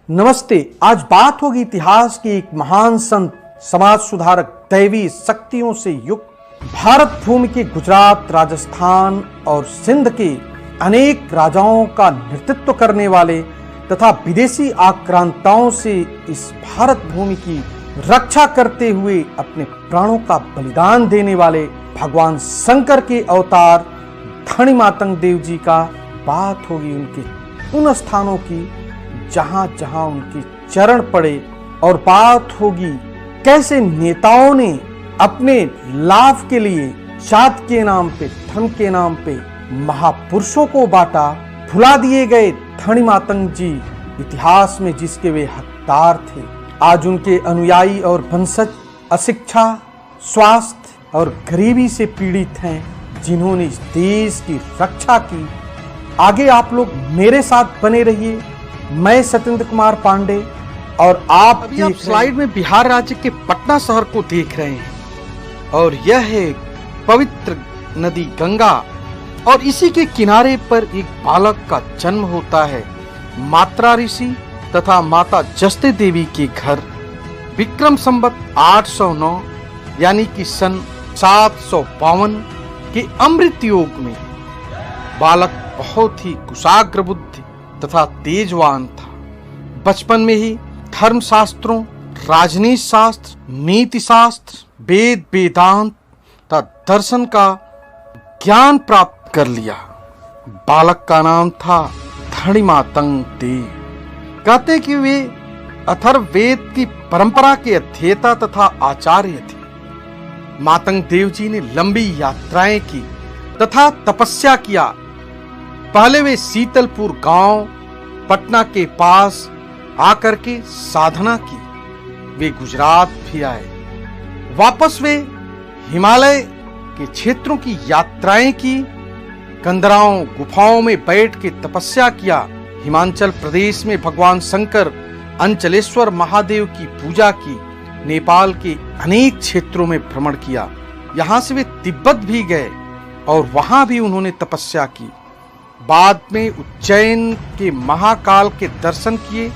नमस्ते। आज बात होगी इतिहास की एक महान संत, समाज सुधारक, दैवी शक्तियों से युक्त भारत भूमि के गुजरात, राजस्थान और सिंध के अनेक राजाओं का नेतृत्व करने वाले तथा विदेशी आक्रांताओं से इस भारत भूमि की रक्षा करते हुए अपने प्राणों का बलिदान देने वाले भगवान शंकर के अवतार धनी मातंग देव जी का बात होगी उनके उन स्थानों की जहां जहां उनके चरण पड़े और बात होगी कैसे नेताओं ने अपने लाभ के लिए जात के नाम पे, धर्म के नाम पे महापुरुषों को बांटा। भुला दिए गए धनी मातंग जी इतिहास में जिसके वे हकदार थे, आज उनके अनुयायी और वंशज अशिक्षा, स्वास्थ्य और गरीबी से पीड़ित हैं, जिन्होंने इस देश की रक्षा की। आगे आप लोग मेरे साथ बने रहिए। मैं सत्येंद्र कुमार पांडे और आप स्लाइड में बिहार राज्य के पटना शहर को देख रहे हैं और यह है पवित्र नदी गंगा और इसी के किनारे पर एक बालक का जन्म होता है। मात्रा ऋषि तथा माता जस्ते देवी के घर विक्रम संवत 809 यानी कि सन 752 के अमृत योग में बालक बहुत ही कुशाग्र बुद्धि तथा तेजवान था। बचपन में ही धर्म शास्त्रों, राजनीति शास्त्र, नीति शास्त्र, वेद वेदांत तथा दर्शन का ज्ञान प्राप्त कर लिया। बालक का नाम था धनी मातंग देव। कहते कि वे अथर्ववेद की परंपरा के अध्येता तथा आचार्य थे। मातंग देव जी ने लंबी यात्राएं की तथा तपस्या किया। पहले वे शीतलपुर गांव पटना के पास आकर के साधना की। वे गुजरात भी आए। वापस वे हिमालय के क्षेत्रों की यात्राएं की। कंदराओं गुफाओं में बैठ के तपस्या किया। हिमाचल प्रदेश में भगवान शंकर अंचलेश्वर महादेव की पूजा की। नेपाल के अनेक क्षेत्रों में भ्रमण किया। यहाँ से वे तिब्बत भी गए और वहां भी उन्होंने तपस्या की। बाद में उज्जैन के महाकाल के दर्शन किए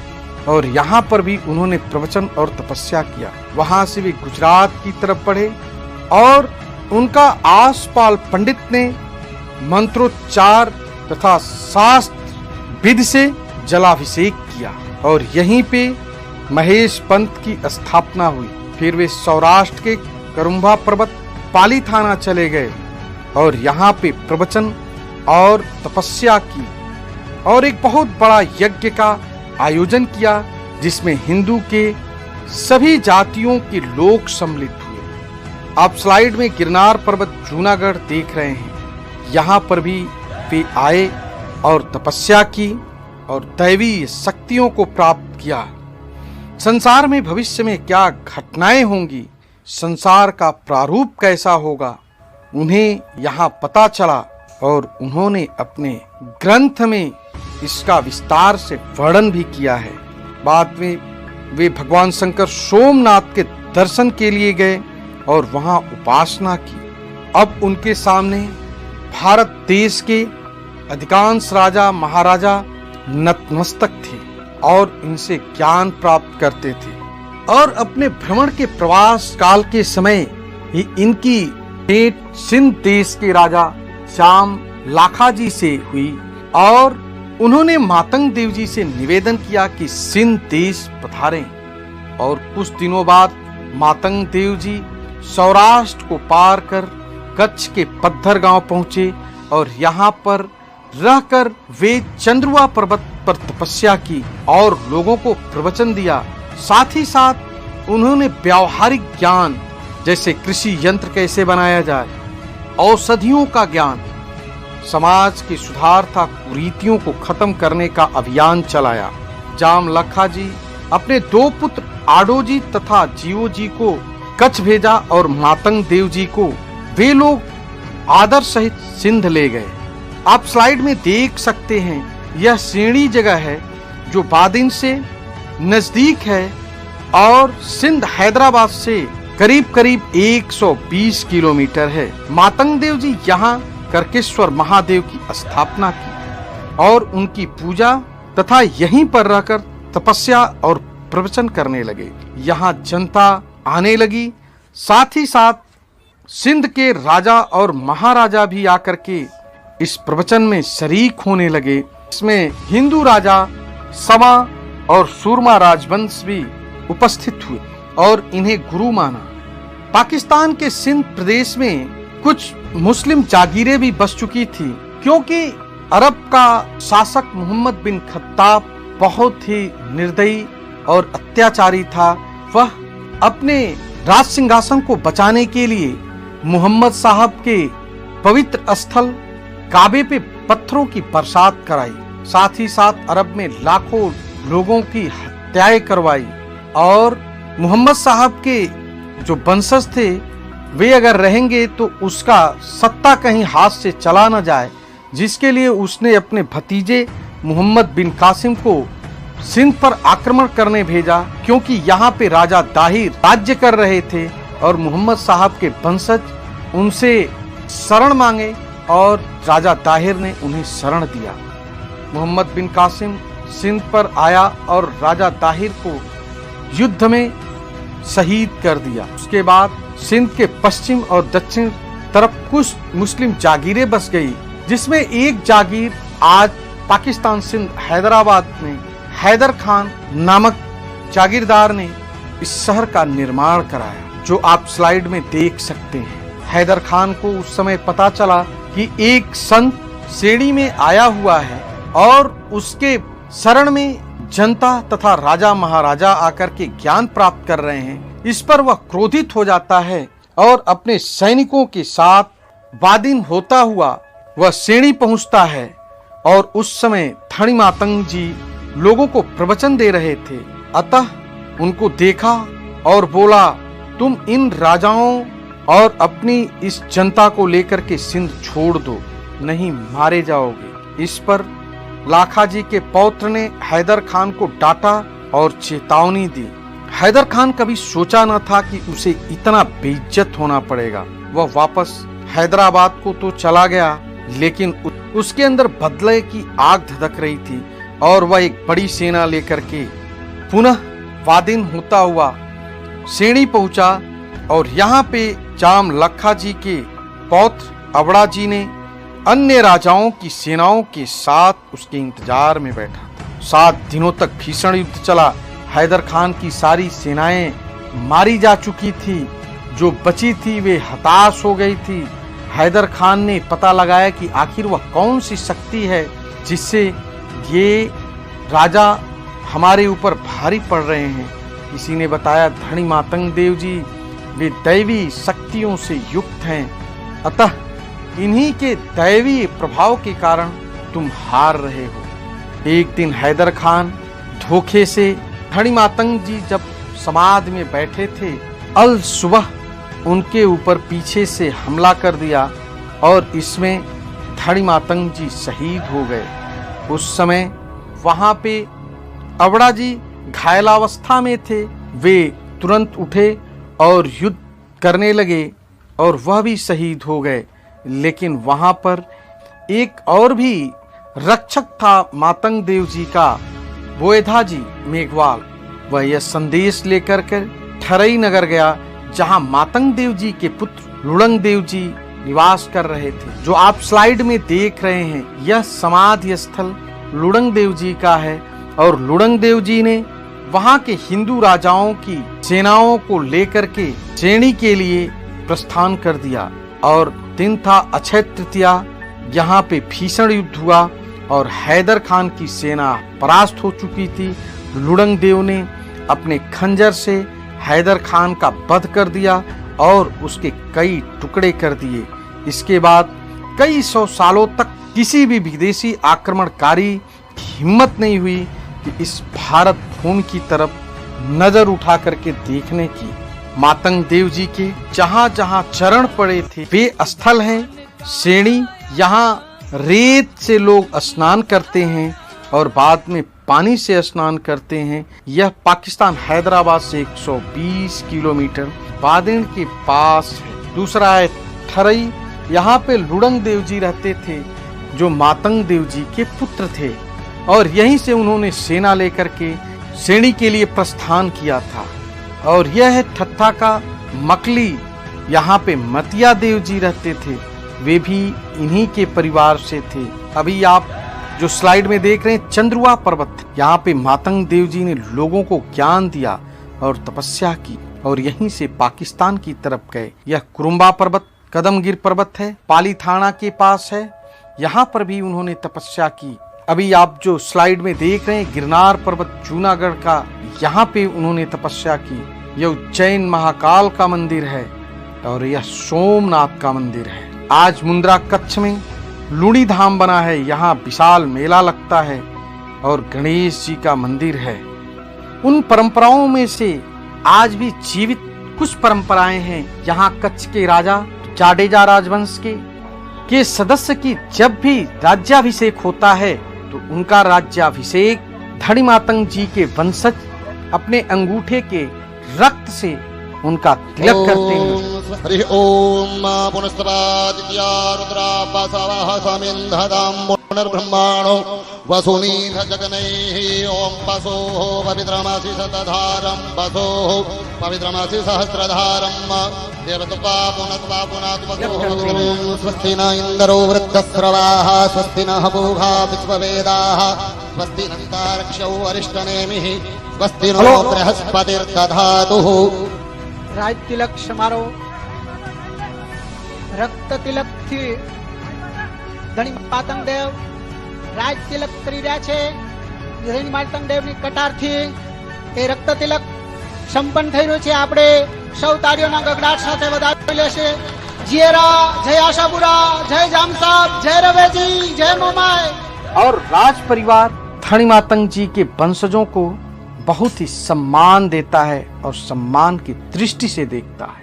और यहाँ पर भी उन्होंने प्रवचन और तपस्या किया। वहां से वे गुजरात की तरफ बढ़े और उनका आसपाल पंडित ने मंत्रोच्चार तथा शास्त्र विधि से जलाभिषेक किया और यहीं पे महेश पंथ की स्थापना हुई। फिर वे सौराष्ट्र के करुम्भा पर्वत पाली थाना चले गए और यहाँ पे प्रवचन और तपस्या की और एक बहुत बड़ा यज्ञ का आयोजन किया जिसमें हिंदू के सभी जातियों के लोग सम्मिलित हुए। आप स्लाइड में गिरनार पर्वत जूनागढ़ देख रहे हैं। यहाँ पर भी वे आए और तपस्या की और दैवी शक्तियों को प्राप्त किया। संसार में भविष्य में क्या घटनाएं होंगी, संसार का प्रारूप कैसा होगा, उन्हें यहाँ पता चला और उन्होंने अपने ग्रंथ में इसका विस्तार से वर्णन भी किया है। बाद में वे भगवान शंकर सोमनाथ के दर्शन के लिए गए और वहां उपासना की। अब उनके सामने भारत देश के अधिकांश राजा महाराजा नतमस्तक थे और इनसे ज्ञान प्राप्त करते थे और अपने भ्रमण के प्रवास काल के समय ही इनकी भेंट सिंध देश के राजा श्याम लाखा जी से हुई और उन्होंने मातंग देव जी से निवेदन किया कि सिंध देश पधारें। और कुछ दिनों बाद मातंग देव जी सौराष्ट्र को पार कर कच्छ के पद्धर गांव पहुंचे और यहाँ पर रहकर वे चंद्रुआ पर्वत पर तपस्या की और लोगों को प्रवचन दिया। साथ ही साथ उन्होंने व्यावहारिक ज्ञान जैसे कृषि यंत्र कैसे बनाया जाए, औषधियों का ज्ञान, समाज के सुधार तथा कुरीतियों को खत्म करने का अभियान चलाया। जाम लखा जी अपने 2 पुत्र आडो जी तथा जीओ जी को कच्छ भेजा और मातंग देव जी को वे लोग आदर सहित सिंध ले गए। आप स्लाइड में देख सकते हैं यह श्रेणी जगह है जो बादिन से नजदीक है और सिंध हैदराबाद से करीब करीब 120 किलोमीटर है। मातंग देव जी यहाँ करकेश्वर महादेव की स्थापना की और उनकी पूजा तथा यहीं पर रहकर तपस्या और प्रवचन करने लगे। यहाँ जनता आने लगी, साथ ही साथ सिंध के राजा और महाराजा भी आकर के इस प्रवचन में शरीक होने लगे। इसमें हिंदू राजा समा और सूरमा राजवंश भी उपस्थित हुए और इन्हें गुरु माना। पाकिस्तान के सिंध प्रदेश में कुछ मुस्लिम जागीरें भी बस चुकी थी, क्योंकि अरब का शासक मोहम्मद बिन खत्ताब बहुत ही निर्दयी और अत्याचारी था। वह अपने राज सिंहासन को बचाने के लिए मोहम्मद साहब के पवित्र स्थल काबे पे पत्थरों की बरसात कराई, साथ ही साथ अरब में लाखों लोगों की हत्याएं करवाई। और मोहम्मद साहब के जो वंशज थे वे अगर रहेंगे तो उसका सत्ता कहीं हाथ से चला न जाए, जिसके लिए उसने अपने भतीजे मोहम्मद बिन कासिम को सिंध पर आक्रमण करने भेजा, क्योंकि यहाँ पे राजा दाहिर राज्य कर रहे थे और मोहम्मद साहब के वंशज उनसे शरण मांगे और राजा दाहिर ने उन्हें शरण दिया। मोहम्मद बिन कासिम सिंध पर आया और राजा दाहिर को युद्ध में शहीद कर दिया। उसके बाद सिंध के पश्चिम और दक्षिण तरफ कुछ मुस्लिम जागीरें बस गई, जिसमें एक जागीर आज पाकिस्तान सिंध हैदराबाद में हैदर खान नामक जागीरदार ने इस शहर का निर्माण कराया, जो आप स्लाइड में देख सकते हैं। हैदर खान को उस समय पता चला कि एक संत सेड़ी में आया हुआ है और उसके शरण में जनता तथा राजा महाराजा आकर के ज्ञान प्राप्त कर रहे हैं। इस पर वह क्रोधित हो जाता है और अपने सैनिकों के साथ वादिन होता हुआ वह सेड़ी पहुंचता है। और उस समय धनी मातंग जी लोगों को प्रवचन दे रहे थे, अतः उनको देखा और बोला, तुम इन राजाओं और अपनी इस जनता को लेकर के सिंध छोड़ दो, नहीं मारे जाओगे। इस पर लाखा जी के पौत्र ने हैदर खान को डांटा और चेतावनी दी। हैदर खान कभी सोचा न था कि उसे इतना बेइज्जत होना पड़ेगा। वह वापस हैदराबाद को तो चला गया, लेकिन उसके अंदर बदले की आग धधक रही थी और वह एक बड़ी सेना लेकर के पुनः वादिन होता हुआ सेणी पहुंचा। और यहाँ पे जाम लखा जी के पौत्र अबड़ा जी ने अन्य राजाओं की सेनाओं के साथ उसके इंतजार में बैठा। 7 दिनों तक भीषण युद्ध चला। हैदर खान की सारी सेनाएं मारी जा चुकी थी, जो बची थी वे हताश हो गई थी। हैदर खान ने पता लगाया कि आखिर वह कौन सी शक्ति है जिससे ये राजा हमारे ऊपर भारी पड़ रहे हैं। किसी ने बताया, धनी मातंग देव जी वे दैवी शक्तियों से युक्त हैं, अतः इन्हीं के दैवी प्रभाव के कारण तुम हार रहे हो। एक दिन हैदर खान धोखे से धनी मातंग जी जब समाधि में बैठे थे, अल सुबह उनके ऊपर पीछे से हमला कर दिया और इसमें धनी मातंग जी शहीद हो गए। उस समय वहां पे अबड़ा जी घायलावस्था में थे। वे तुरंत उठे और युद्ध करने लगे और वह भी शहीद हो गए। लेकिन वहां पर एक और भी रक्षक था मातंग देव जी का, बोएधा जी मेघवाल। वह यह संदेश लेकर के ठरई नगर गया, जहां मातंग देव जी के पुत्र लुड़ंग देव जी निवास कर रहे थे। जो आप स्लाइड में देख रहे हैं, यह समाधि स्थल लुड़ंग देव जी का है। और लुड़ंग देव जी ने वहां के हिंदू राजाओं की सेनाओं को लेकर के सेणी के लिए प्रस्थान कर दिया। और दिन था अक्षय तृतीया। यहाँ पे भीषण युद्ध हुआ और हैदर खान की सेना परास्त हो चुकी थी। लुड़ंग देव ने अपने खंजर से हैदर खान का वध कर दिया और उसके कई टुकड़े कर दिए। इसके बाद कई 100 सालों तक किसी भी विदेशी आक्रमणकारी की हिम्मत नहीं हुई कि इस भारत भूमि की तरफ नजर उठा करके देखने की। मातंग देव जी के जहाँ जहाँ चरण पड़े थे वे स्थल हैं सेणी। यहाँ रेत से लोग स्नान करते हैं और बाद में पानी से स्नान करते हैं। यह पाकिस्तान हैदराबाद से 120 किलोमीटर बादिन के पास है। दूसरा है ठरई। यहाँ पे लुड़ंग देव जी रहते थे, जो मातंग देव जी के पुत्र थे, और यहीं से उन्होंने सेना लेकर के श्रेणी के लिए प्रस्थान किया था। और यह है ठट्ठा का मकली। यहाँ पे मतिया देव जी रहते थे, वे भी इन्हीं के परिवार से थे। अभी आप जो स्लाइड में देख रहे हैं चंद्रुआ पर्वत, यहाँ पे मातंग देव जी ने लोगों को ज्ञान दिया और तपस्या की और यहीं से पाकिस्तान की तरफ गए। यह कुरुम्बा पर्वत कदमगिर पर्वत है, पाली थाना के पास है, यहाँ पर भी उन्होंने तपस्या की। अभी आप जो स्लाइड में देख रहे हैं गिरनार पर्वत जूनागढ़ का, यहाँ पे उन्होंने तपस्या की। यह उज्जैन महाकाल का मंदिर है और यह सोमनाथ का मंदिर है। आज मुंद्रा कच्छ में लूणी धाम बना है, यहाँ विशाल मेला लगता है और गणेश जी का मंदिर है। उन परंपराओं में से आज भी जीवित कुछ परंपराएं हैं। यहाँ कच्छ के राजा जाडेजा राजवंश के सदस्य की जब भी राज्याभिषेक होता है तो उनका राज्याभिषेक धनी मातंग जी के वंशज अपने अंगूठे के रक्त से उनका तिलक करते हैं। हरि ओम पुनस्तवादित्या रुद्रा बसवः समिन्धतां पुनर्ब्रह्माणो वसुनीथ जगनैः ओम वसोः पवित्रमसि शतधारं वसोः पवित्रमसि सहस्रधारं देवत्वा पुनत्वा पुनत्वा स्वस्ति न इन्द्रो वृद्धस्रवाः स्वस्ति नः पूषा विश्ववेदाः स्वस्ति नन्तार्क्ष्यो अरिष्टनेमिः स्वस्ति नो बृहस्पतिर्दधातुः। રાજ તિલક સમારોહ રક્ત તિલક થી ધણી માતંગ દેવ રાજ તિલક કરી રહ્યા છે। ધણી માતંગ દેવની કટારથી એ રક્ત તિલક સંપન્ન થઈ રહ્યું છે। આપણે સૌ તાળીઓના ગગડાટ સાથે વધાવી લેશે। જય જય આશાપુરા, જય જામ સાહેબ, જય રવેજી, જય મોમાય। और राज परिवार धनी मातंग जी के वंशजों को बहुत ही सम्मान देता है और सम्मान की दृष्टि से देखता है।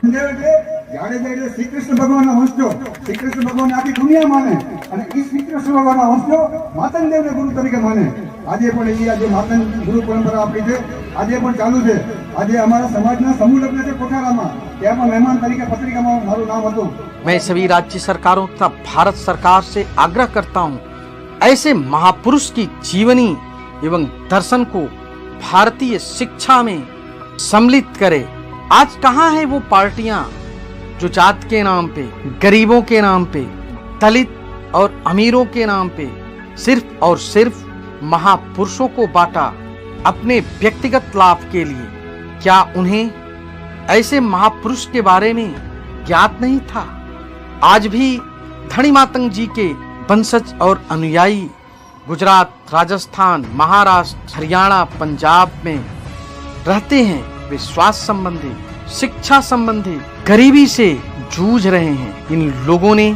श्री कृष्ण भगवान वंशजो, श्री कृष्ण भगवान आखी दुनिया माने અને ઈ શ્રી કૃષ્ણ ભગવાન વંશજો માતંગ દેવને ગુરુ તરીકે માને। આજે પણ ઈ આજે માતંગ ગુરુ પરંપરા આપણી છે, આજે પણ ચાલુ છે। આજે અમારા સમાજના સમૂહ લગ્ન છે કોઠારામાં, ત્યાંમાં મહેમાન તરીકે પત્રિકામાં મારું નામ હતું। मैं सभी राज्य सरकारों तथा भारत सरकार से आग्रह करता हूँ, ऐसे महापुरुष की जीवनी एवं दर्शन को भारतीय शिक्षा में सम्मिलित करे। आज कहाँ है वो पार्टियां जो जात के नाम पे, गरीबों के नाम पे, दलित और अमीरों के नाम पे सिर्फ और सिर्फ महापुरुषों को बांटा अपने व्यक्तिगत लाभ के लिए। क्या उन्हें ऐसे महापुरुष के बारे में ज्ञात नहीं था? आज भी धनी मातंग जी के वंशज और अनुयायी गुजरात, राजस्थान, महाराष्ट्र, हरियाणा, पंजाब में रहते हैं। वे स्वास्थ्य संबंधी, शिक्षा संबंधी गरीबी से जूझ रहे हैं। इन लोगों ने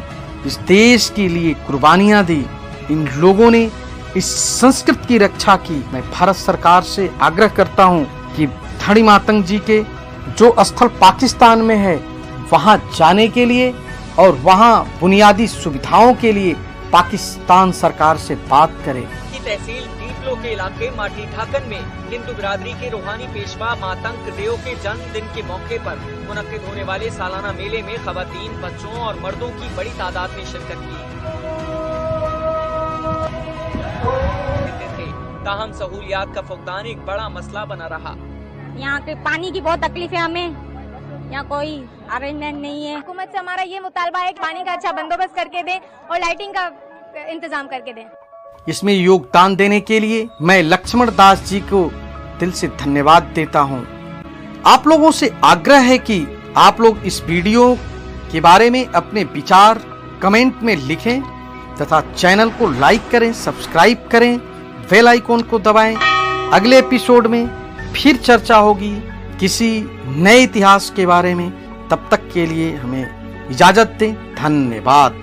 इस देश के लिए कुर्बानियां दी, इन लोगों ने इस संस्कृति की रक्षा की। मैं भारत सरकार से आग्रह करता हूं कि धनी मातंग जी के जो स्थल पाकिस्तान में है वहां जाने के लिए और वहां बुनियादी सुविधाओं के लिए पाकिस्तान सरकार से बात करे। की तहसील दीपलो के इलाके माटी ठाकन में हिंदू बिरादरी के रूहानी पेशवा मातंग देव के जन्मदिन के मौके पर मुनक्किद होने वाले सालाना मेले में खवातीन, बच्चों और मर्दों की बड़ी तादाद में शिरकत की। ताहम सहूलियात का फुकदान एक बड़ा मसला बना रहा। यहाँ के पानी की बहुत तकलीफ है हमें, यहाँ कोई अरेंजमेंट नहीं है। हुकूमत से हमारा ये मुतालबा है कि पानी का अच्छा बंदोबस्त करके दें और लाइटिंग का इंतजाम करके दें। इसमें योगदान देने के लिए मैं लक्ष्मण दास जी को दिल से धन्यवाद देता हूँ। आप लोगों से आग्रह है कि आप लोग इस वीडियो के बारे में अपने विचार कमेंट में लिखें तथा चैनल को लाइक करें, सब्सक्राइब करें, बेल आइकॉन को दबाएं। अगले एपिसोड में फिर चर्चा होगी किसी नए इतिहास के बारे में। तब तक के लिए हमें इजाजत दें। धन्यवाद।